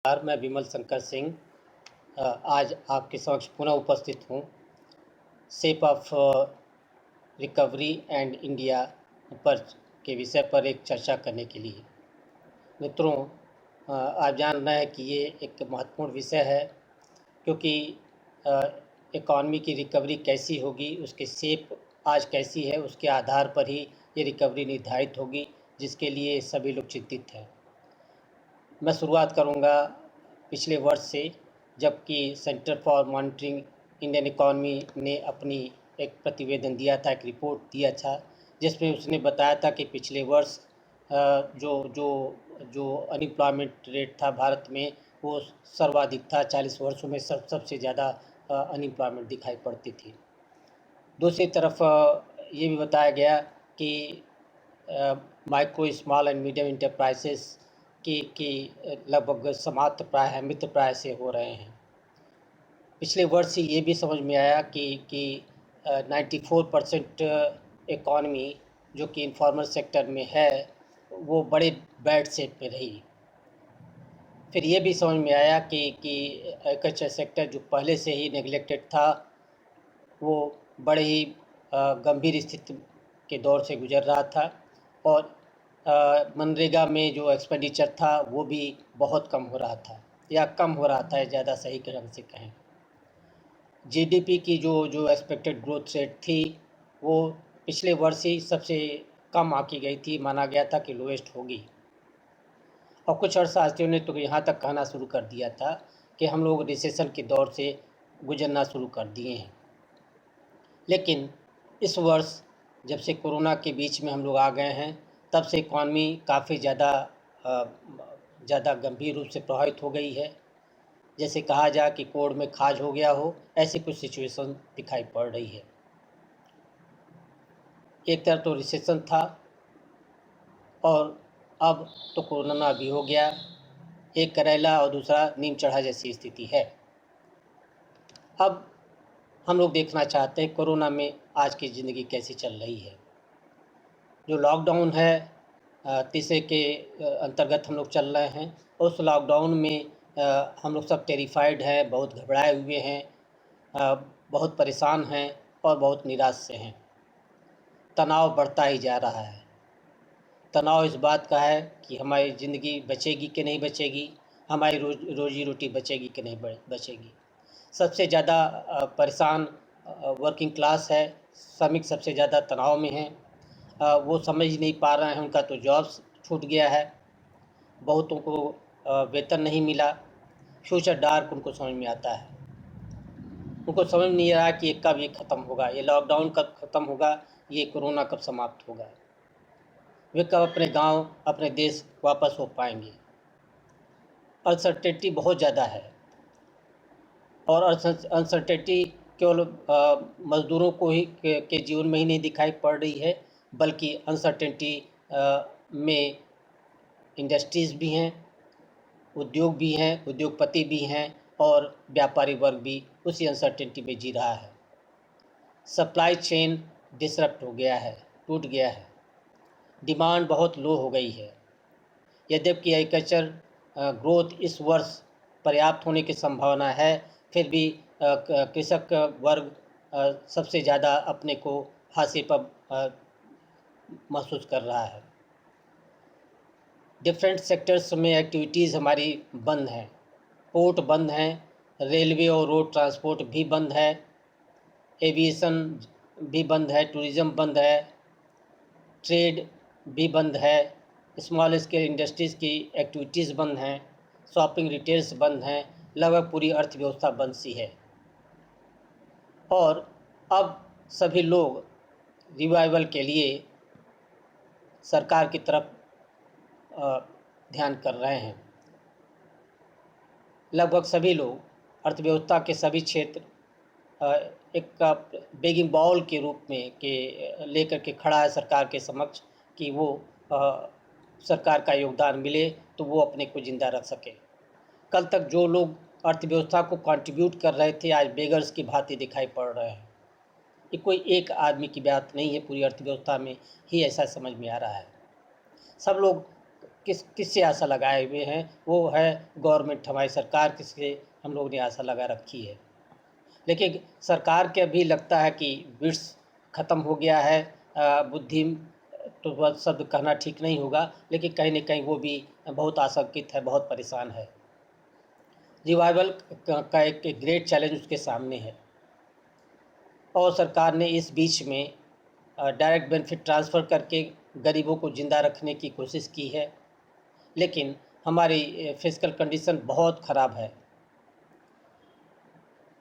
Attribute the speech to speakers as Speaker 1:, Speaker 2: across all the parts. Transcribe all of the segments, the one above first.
Speaker 1: मैं विमल शंकर सिंह आज आपके समक्ष पुनः उपस्थित हूँ shape of recovery and India पर के विषय पर एक चर्चा करने के लिए। मित्रों, आप जान रहे हैं कि ये एक महत्वपूर्ण विषय है क्योंकि इकॉनमी की रिकवरी कैसी होगी, उसकी शेप आज कैसी है, उसके आधार पर ही ये रिकवरी निर्धारित होगी, जिसके लिए सभी लोग चिंतित हैं। मैं शुरुआत करूंगा पिछले वर्ष से, जबकि centre for monitoring Indian economy ने अपनी एक प्रतिवेदन दिया था, एक रिपोर्ट दिया था, जिसमें उसने बताया था कि पिछले वर्ष जो जो जो अनएम्प्लॉयमेंट रेट था भारत में, वो सर्वाधिक था। 40 वर्षों में सबसे ज़्यादा अनएम्प्लॉयमेंट दिखाई पड़ती थी। दूसरी तरफ ये भी बताया गया कि micro small and medium enterprises की लगभग समाप्त प्राय मित्र प्राय से हो रहे हैं। पिछले वर्ष से ये भी समझ में आया कि 94% इकॉनमी जो कि इनफॉर्मल सेक्टर में है, वो बड़े बैड शेप में रही। फिर ये भी समझ में आया कि एग्रीकल्चर सेक्टर जो पहले से ही नेग्लेक्टेड था, वो बड़े ही गंभीर स्थिति के दौर से गुजर रहा था और मनरेगा में जो एक्सपेंडिचर था वो भी बहुत कम हो रहा था, या कम हो रहा था, ज़्यादा सही ढंग से कहें। जीडीपी की जो एक्सपेक्टेड ग्रोथ रेट थी, वो पिछले वर्ष ही सबसे कम आंकी गई थी, माना गया था कि लोएस्ट होगी। और कुछ अर्थशास्त्रियों ने तो यहाँ तक कहना शुरू कर दिया था कि हम लोग रिसेशन के दौर से गुजरना शुरू कर दिए हैं। लेकिन इस वर्ष जब से कोरोना के बीच में हम लोग आ गए हैं, तब से इकॉनमी काफ़ी ज़्यादा गंभीर रूप से प्रभावित हो गई है। जैसे कहा जाए कि कोड़ में खाज हो गया हो, ऐसी कुछ सिचुएशन दिखाई पड़ रही है। एक तरफ तो रिसेशन था और अब तो कोरोना भी हो गया। एक करेला और दूसरा नीम चढ़ा जैसी स्थिति है। अब हम लोग देखना चाहते हैं कोरोना में आज की ज़िंदगी कैसी चल रही है। जो लॉकडाउन है, तीसरे के अंतर्गत हम लोग चल रहे हैं। उस लॉकडाउन में हम लोग सब टेरिफाइड हैं, बहुत घबराए हुए हैं, बहुत परेशान हैं और बहुत निराश से हैं। तनाव बढ़ता ही जा रहा है। तनाव इस बात का है कि हमारी ज़िंदगी बचेगी कि नहीं बचेगी, हमारी रोजी रोटी बचेगी कि नहीं बचेगी। सबसे ज़्यादा परेशान वर्किंग क्लास है, श्रमिक सबसे ज़्यादा तनाव में हैं। वो समझ नहीं पा रहे हैं, उनका तो जॉब्स छूट गया है, बहुतों को वेतन नहीं मिला। फ्यूचर डार्क उनको समझ में आता है। उनको समझ नहीं आ रहा कि ये कब ये ख़त्म होगा, ये लॉकडाउन कब ख़त्म होगा, ये कोरोना कब समाप्त होगा, वे कब अपने गांव, अपने देश वापस हो पाएंगे। अनसर्टेनिटी बहुत ज़्यादा है और अनसर्टेनिटी केवल मज़दूरों को ही के जीवन में ही नहीं दिखाई पड़ रही है, बल्कि अनसर्टेनिटी में इंडस्ट्रीज़ भी हैं, उद्योग भी हैं, उद्योगपति भी हैं और व्यापारी वर्ग भी उसी अनसर्टेनिटी में जी रहा है। सप्लाई चेन डिसरप्ट हो गया है, टूट गया है। डिमांड बहुत लो हो गई है। यद्यपि एग्रीकल्चर ग्रोथ इस वर्ष पर्याप्त होने की संभावना है, फिर भी कृषक वर्ग सबसे ज़्यादा अपने को हाशिए पर महसूस कर रहा है। डिफरेंट सेक्टर्स में एक्टिविटीज़ हमारी बंद हैं। पोर्ट बंद हैं, रेलवे और रोड ट्रांसपोर्ट भी बंद है, एविएशन भी बंद है, टूरिज़्म बंद है, ट्रेड भी बंद है, स्मॉल स्केल इंडस्ट्रीज़ की एक्टिविटीज़ बंद हैं, शॉपिंग रिटेल्स बंद हैं, लगभग पूरी अर्थव्यवस्था बंद सी है। और अब सभी लोग रिवाइवल के लिए सरकार की तरफ ध्यान कर रहे हैं। लगभग सभी लोग, अर्थव्यवस्था के सभी क्षेत्र एक बेगिंग बाउल के रूप में लेकर के खड़ा है सरकार के समक्ष कि वो सरकार का योगदान मिले तो वो अपने को ज़िंदा रख सके। कल तक जो लोग अर्थव्यवस्था को कंट्रीब्यूट कर रहे थे, आज बेगर्स की भांति दिखाई पड़ रहे हैं। ये कोई एक आदमी की बात नहीं है, पूरी अर्थव्यवस्था में ही ऐसा समझ में आ रहा है। सब लोग किससे आशा लगाए हुए हैं, वो है गवर्नमेंट, हमारी सरकार किससे हम लोग ने आशा लगा रखी है। लेकिन सरकार के अभी लगता है कि विट्स ख़त्म हो गया है, बुद्धि तो वह शब्द कहना ठीक नहीं होगा, लेकिन कहीं न कहीं वो भी बहुत आशंकित है, बहुत परेशान है। रिवाइवल का एक ग्रेट चैलेंज उसके सामने है और सरकार ने इस बीच में डायरेक्ट बेनिफिट ट्रांसफ़र करके गरीबों को ज़िंदा रखने की कोशिश की है, लेकिन हमारी फिस्कल कंडीशन बहुत ख़राब है।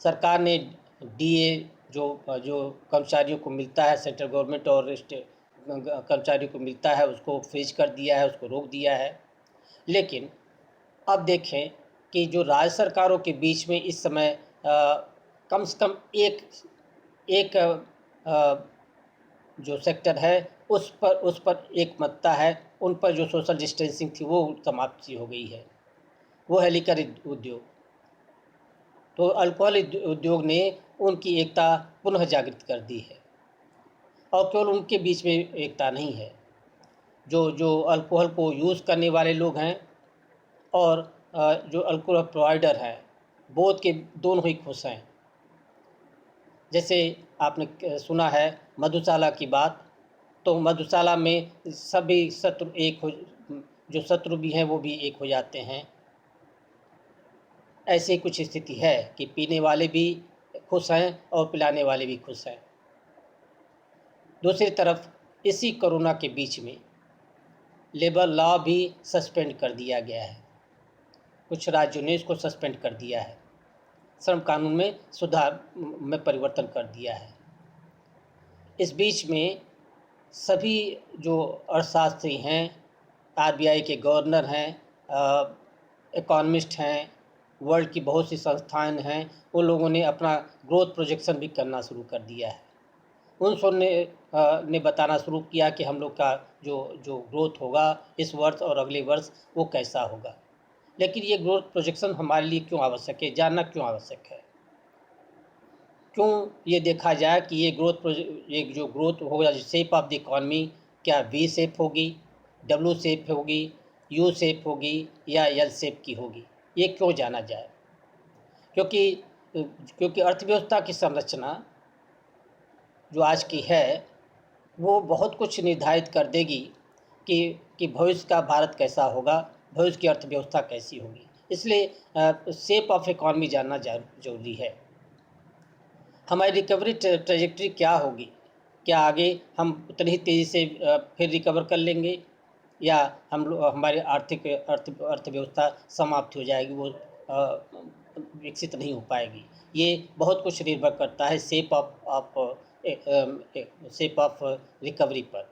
Speaker 1: सरकार ने डीए जो कर्मचारियों को मिलता है, सेंट्रल गवर्नमेंट और स्टेट कर्मचारियों को मिलता है, उसको फ्रीज कर दिया है, उसको रोक दिया है। लेकिन अब देखें कि जो राज्य सरकारों के बीच में इस समय कम से कम एक जो सेक्टर है उस पर एकमतता है, उन पर जो सोशल डिस्टेंसिंग थी वो समाप्ति हो गई है, वो है लिकर उद्योग। तो अल्कोहल उद्योग ने उनकी एकता पुनः जागृत कर दी है और केवल उनके बीच में एकता नहीं है, जो अल्कोहल को यूज़ करने वाले लोग हैं और जो अल्कोहल प्रोवाइडर हैं, बोथ के दोनों ही खुश हैं। जैसे आपने सुना है मधुशाला की बात, तो मधुशाला में सभी शत्रु जो शत्रु भी हैं वो भी एक हो जाते हैं। ऐसी कुछ स्थिति है कि पीने वाले भी खुश हैं और पिलाने वाले भी खुश हैं। दूसरी तरफ इसी कोरोना के बीच में लेबर लॉ भी सस्पेंड कर दिया गया है, कुछ राज्यों ने इसको सस्पेंड कर दिया है, श्रम कानून में सुधार में परिवर्तन कर दिया है। इस बीच में सभी जो अर्थशास्त्री हैं, आरबीआई के गवर्नर हैं, इकोनॉमिस्ट हैं, वर्ल्ड की बहुत सी संस्थाएं हैं, उन लोगों ने अपना ग्रोथ प्रोजेक्शन भी करना शुरू कर दिया है। उन सब ने बताना शुरू किया कि हम लोग का जो ग्रोथ होगा इस वर्ष और अगले वर्ष वो कैसा होगा। लेकिन ये ग्रोथ प्रोजेक्शन हमारे लिए क्यों आवश्यक है, जानना क्यों आवश्यक है? क्यों ये देखा जाए कि ये जो ग्रोथ होगा, शेप ऑफ द इकॉनमी क्या वी शेप होगी, डब्ल्यू शेप होगी, यू शेप होगी या एल शेप की होगी, ये क्यों जाना जाए? क्योंकि अर्थव्यवस्था की संरचना जो आज की है वो बहुत कुछ निर्धारित कर देगी कि भविष्य का भारत कैसा होगा, भविष्य की अर्थव्यवस्था कैसी होगी। इसलिए शेप ऑफ इकॉनमी जानना जरूरी है। हमारी रिकवरी ट्रेजेक्टरी क्या होगी? क्या आगे हम उतनी ही तेज़ी से फिर रिकवर कर लेंगे या हमारी अर्थव्यवस्था समाप्त हो जाएगी, वो विकसित नहीं हो पाएगी? ये बहुत कुछ निर्भर करता है शेप ऑफ रिकवरी पर।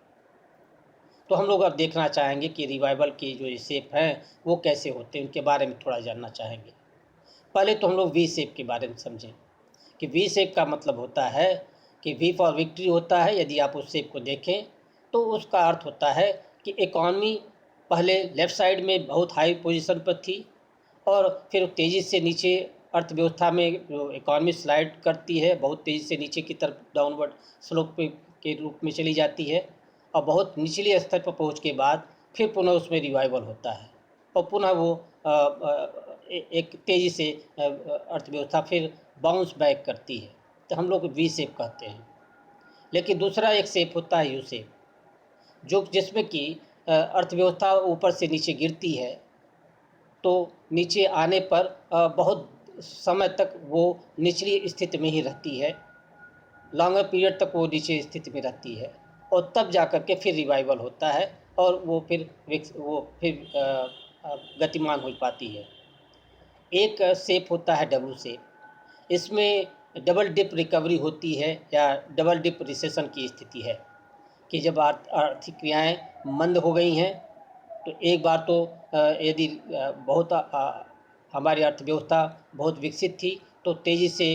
Speaker 1: तो हम लोग अब देखना चाहेंगे कि रिवाइवल की जो शेप हैं वो कैसे होते हैं, उनके बारे में थोड़ा जानना चाहेंगे। पहले तो हम लोग वी शेप के बारे में समझें कि वी शेप का मतलब होता है कि वी फॉर विक्ट्री होता है। यदि आप उस शेप को देखें तो उसका अर्थ होता है कि इकॉनमी पहले लेफ़्ट साइड में बहुत हाई पोजीशन पर थी और फिर तेज़ी से नीचे अर्थव्यवस्था में जो इकॉनमी स्लाइड करती है, बहुत तेज़ी से नीचे की तरफ डाउनवर्ड स्लोप के रूप में चली जाती है और बहुत निचले स्तर पर पहुँच के बाद फिर पुनः उसमें रिवाइवल होता है और पुनः वो एक तेज़ी से अर्थव्यवस्था फिर बाउंस बैक करती है। तो हम लोग वी शेप कहते हैं। लेकिन दूसरा एक शेप होता है यू शेप, जिसमें कि अर्थव्यवस्था ऊपर से नीचे गिरती है तो नीचे आने पर बहुत समय तक वो निचली स्थिति में ही रहती है, लॉन्गर पीरियड तक वो नीचे स्थिति में रहती है और तब जा कर के फिर रिवाइवल होता है और वो फिर गतिमान हो पाती है। एक शेप होता है डब्ल्यू शेप, इसमें डबल डिप रिकवरी होती है या डबल डिप रिसेशन की स्थिति है कि जब आर्थिक क्रियाएँ मंद हो गई हैं तो एक बार तो यदि हमारी अर्थव्यवस्था बहुत विकसित थी तो तेज़ी से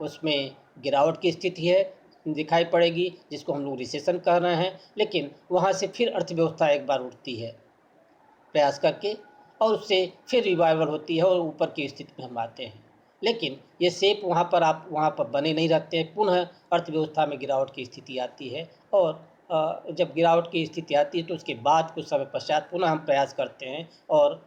Speaker 1: उसमें गिरावट की स्थिति है दिखाई पड़ेगी, जिसको हम लोग रिसेशन कह रहे हैं। लेकिन वहाँ से फिर अर्थव्यवस्था एक बार उठती है प्रयास करके और उससे फिर रिवाइवल होती है और ऊपर की स्थिति में हम आते हैं। लेकिन ये शेप वहाँ पर बने नहीं रहते हैं, पुनः अर्थव्यवस्था में गिरावट की स्थिति आती है और जब गिरावट की स्थिति आती है तो उसके बाद कुछ समय पश्चात पुनः हम प्रयास करते हैं और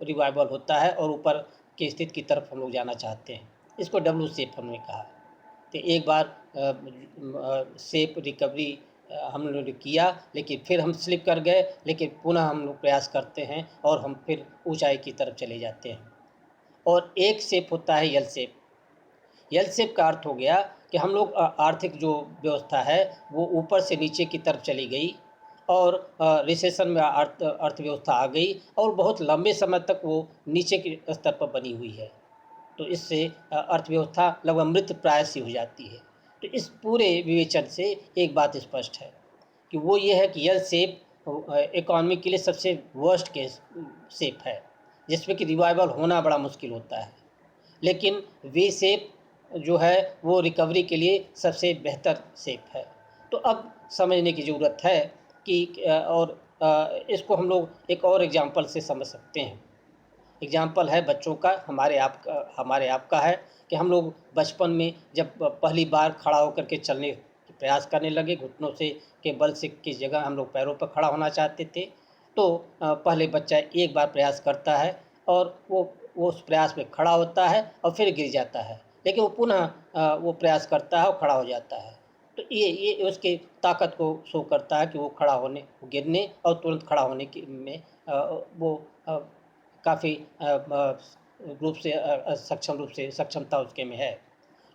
Speaker 1: रिवाइवल होता है और ऊपर की स्थिति की तरफ हम लोग जाना चाहते हैं। इसको डब्ल्यू शेप हमने कहा। तो एक बार शेप रिकवरी हम लोगों ने किया, लेकिन फिर हम स्लिप कर गए, लेकिन पुनः हम लोग प्रयास करते हैं और हम फिर ऊंचाई की तरफ चले जाते हैं। और एक शेप होता है यल शेप। यल शेप का अर्थ हो गया कि हम लोग आर्थिक जो व्यवस्था है वो ऊपर से नीचे की तरफ चली गई और रिसेशन में अर्थव्यवस्था आ गई और बहुत लंबे समय तक वो नीचे के स्तर पर बनी हुई है। तो इससे अर्थव्यवस्था लगभग मृत प्राय सी हो जाती है। तो इस पूरे विवेचन से एक बात स्पष्ट है कि वो ये है कि यल शेप इकॉनमी के लिए सबसे वर्स्ट केस शेप है, जिसमें कि रिवाइवल होना बड़ा मुश्किल होता है। लेकिन वी शेप जो है वो रिकवरी के लिए सबसे बेहतर शेप है। तो अब समझने की ज़रूरत है कि और इसको हम लोग एक और एग्जांपल से समझ सकते हैं। एग्जाम्पल है बच्चों का, हमारे आपका है कि हम लोग बचपन में जब पहली बार खड़ा होकर के चलने की प्रयास करने लगे, घुटनों से के बल से की जगह हम लोग पैरों पर खड़ा होना चाहते थे। तो पहले बच्चा एक बार प्रयास करता है और वो उस प्रयास में खड़ा होता है और फिर गिर जाता है, लेकिन वो पुनः वो प्रयास करता है और खड़ा हो जाता है। तो ये उसकी ताकत को शो करता है कि वो खड़ा होने, गिरने और तुरंत खड़ा होने की में वो काफ़ी रूप से सक्षमता उसके में है।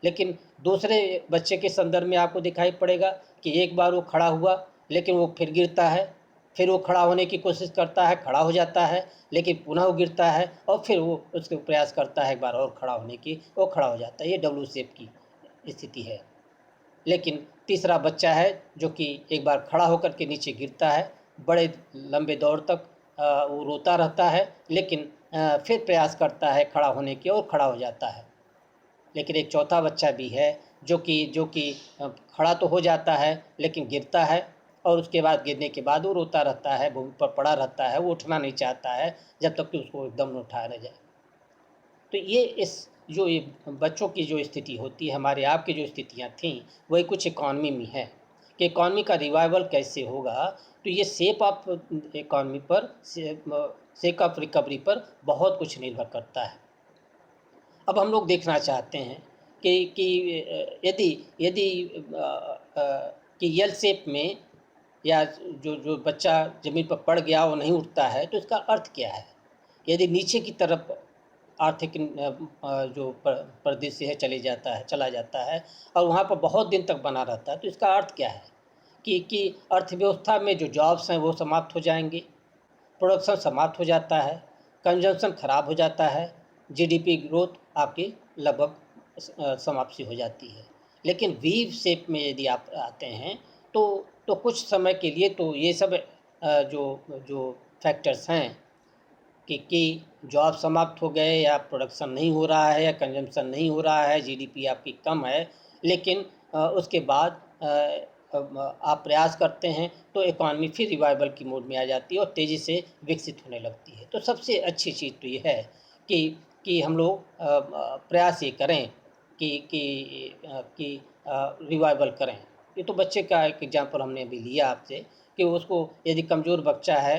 Speaker 1: लेकिन दूसरे बच्चे के संदर्भ में आपको दिखाई पड़ेगा कि एक बार वो खड़ा हुआ, लेकिन वो फिर गिरता है, फिर वो खड़ा होने की कोशिश करता है, खड़ा हो जाता है, लेकिन पुनः वो गिरता है और फिर वो उसके प्रयास करता है एक बार और खड़ा होने की, वो खड़ा हो जाता है। ये डब्ल्यू शेप की स्थिति है। लेकिन तीसरा बच्चा है जो कि एक बार खड़ा होकर के नीचे गिरता है, बड़े लंबे दौर तक वो रोता रहता है, लेकिन फिर प्रयास करता है खड़ा होने की और खड़ा हो जाता है। लेकिन एक चौथा बच्चा भी है जो कि खड़ा तो हो जाता है लेकिन गिरता है और उसके बाद गिरने के बाद वो रोता रहता है, भूमि पर पड़ा रहता है, वो उठना नहीं चाहता है जब तक कि उसको एकदम न उठाया न जाए। तो ये बच्चों की जो स्थिति होती है, हमारे आपकी जो स्थितियाँ थीं, वही कुछ इकॉनमी में है कि इकॉनमी का रिवाइवल कैसे होगा। तो ये शेप ऑफ इकॉनमी पर, शेप ऑफ रिकवरी पर बहुत कुछ निर्भर करता है। अब हम लोग देखना चाहते हैं कि यदि यदि कि यल शेप में या जो जो बच्चा ज़मीन पर पड़ गया वो नहीं उठता है, तो इसका अर्थ क्या है? यदि नीचे की तरफ आर्थिक जो परिदृश्य है चला जाता है और वहाँ पर बहुत दिन तक बना रहता है, तो इसका अर्थ क्या है? कि अर्थव्यवस्था में जो जॉब्स हैं वो समाप्त हो जाएंगे, प्रोडक्शन समाप्त हो जाता है, कंजम्पशन खराब हो जाता है, जीडीपी ग्रोथ आपकी लगभग समाप्ति हो जाती है। लेकिन वी शेप में यदि आप आते हैं तो कुछ समय के लिए तो ये सब जो जो फैक्टर्स हैं कि जॉब समाप्त हो गए या प्रोडक्शन नहीं हो रहा है या कंजम्पशन नहीं हो रहा है, जीडीपी आपकी कम है, लेकिन उसके बाद आप प्रयास करते हैं तो इकॉनमी फिर रिवाइवल की मोड में आ जाती है और तेज़ी से विकसित होने लगती है। तो सबसे अच्छी चीज़ तो ये है कि हम लोग प्रयास ये करें कि रिवाइवल करें। ये तो बच्चे का एक एग्जांपल हमने अभी लिया आपसे कि उसको यदि कमज़ोर बच्चा है,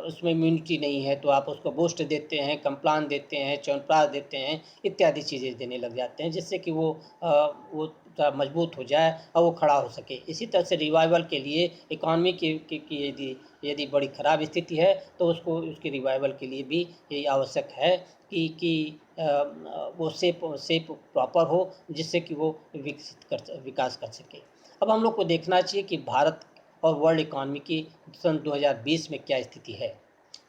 Speaker 1: उसमें इम्यूनिटी नहीं है, तो आप उसको बूस्ट देते हैं, कम्प्लान देते हैं, च्यवनप्राश देते हैं, इत्यादि चीज़ें देने लग जाते हैं जिससे कि वो थोड़ा मजबूत हो जाए और वो खड़ा हो सके। इसी तरह से रिवाइवल के लिए इकॉनमी की यदि बड़ी ख़राब स्थिति है तो उसकी रिवाइवल के लिए भी ये आवश्यक है कि वो शेप प्रॉपर हो जिससे कि वो विकास कर सके। अब हम लोग को देखना चाहिए कि भारत और वर्ल्ड इकॉनमी की सन 2020 में क्या स्थिति है।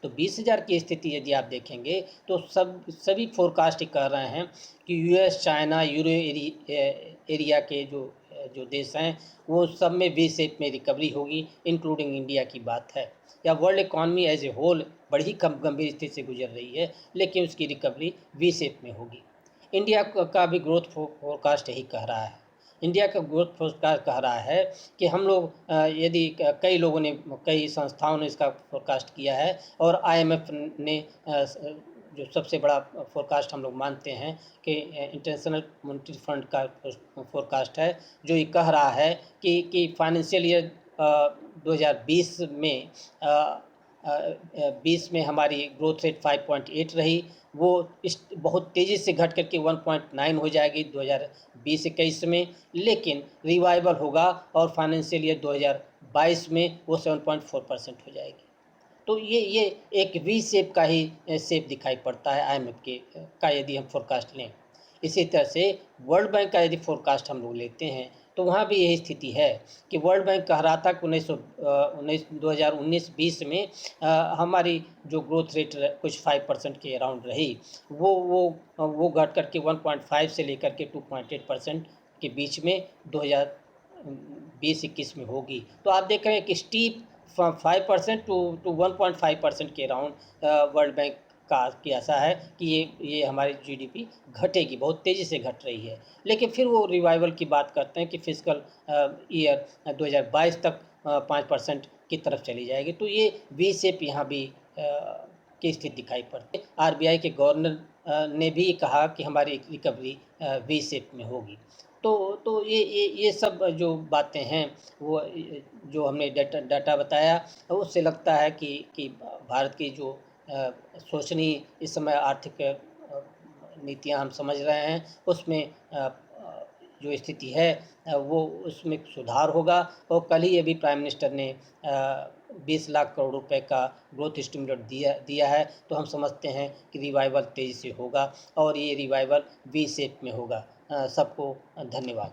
Speaker 1: तो 20,000 की स्थिति यदि आप देखेंगे तो सभी फोरकास्ट कह रहे हैं कि यूएस, चाइना, एरिया के जो देश हैं वो सब में वी शेप में रिकवरी होगी, इंक्लूडिंग इंडिया की बात है। या world economy as a whole बड़ी ही गंभीर स्थिति से गुजर रही है, लेकिन उसकी रिकवरी वी शेप में होगी। इंडिया का भी ग्रोथ फोरकास्ट यही कह रहा है। इंडिया का ग्रोथ फोरकास्ट कह रहा है कि हम लोग यदि कई लोगों ने, कई संस्थाओं ने इसका फोरकास्ट किया है और आईएमएफ ने जो सबसे बड़ा फोरकास्ट हम लोग मानते हैं कि इंटरनेशनल मॉनेटरी फंड का फोरकास्ट है, जो ये कह रहा है कि फाइनेंशियल ईयर 2020 में 20 में हमारी ग्रोथ रेट 5.8 रही, वो बहुत तेज़ी से घट करके 1.9 हो जाएगी 2020-21 में, लेकिन रिवाइवल होगा और फाइनेंशियल ईयर 2022 में वो 7.4% हो जाएगी। तो ये एक वी शेप का ही शेप दिखाई पड़ता है आईएमएफ का यदि हम फोरकास्ट लें। इसी तरह से वर्ल्ड बैंक का यदि फोरकास्ट हम लोग लेते हैं तो वहाँ भी यही स्थिति है कि वर्ल्ड बैंक कह रहा था कि 2019-20 में हमारी जो ग्रोथ रेट कुछ 5% के अराउंड रही, वो घट करके 1.5 से लेकर के 2.8% के बीच में 2020-21 में होगी। तो आप देख रहे हैं कि स्टीप 5% टू 1.5% के अराउंड वर्ल्ड बैंक की आशा है कि ये हमारी जीडीपी घटेगी, बहुत तेज़ी से घट रही है। लेकिन फिर वो रिवाइवल की बात करते हैं कि फिजिकल ईयर 2022 तक 5% की तरफ चली जाएगी। तो ये वी शेप यहाँ भी की स्थिति दिखाई पड़ती है। आरबीआई के गवर्नर ने भी कहा कि हमारी रिकवरी वी शेप में होगी। तो ये सब जो बातें हैं वो जो हमने डाटा बताया, उससे लगता है कि भारत की जो सोचनी इस समय आर्थिक नीतियां हम समझ रहे हैं, उसमें जो स्थिति है वो उसमें सुधार होगा। और कल ही अभी प्राइम मिनिस्टर ने 20 लाख करोड़ रुपए का ग्रोथ स्टिमुलेट दिया है। तो हम समझते हैं कि रिवाइवल तेज़ी से होगा और ये रिवाइवल वी शेप में होगा। सबको धन्यवाद।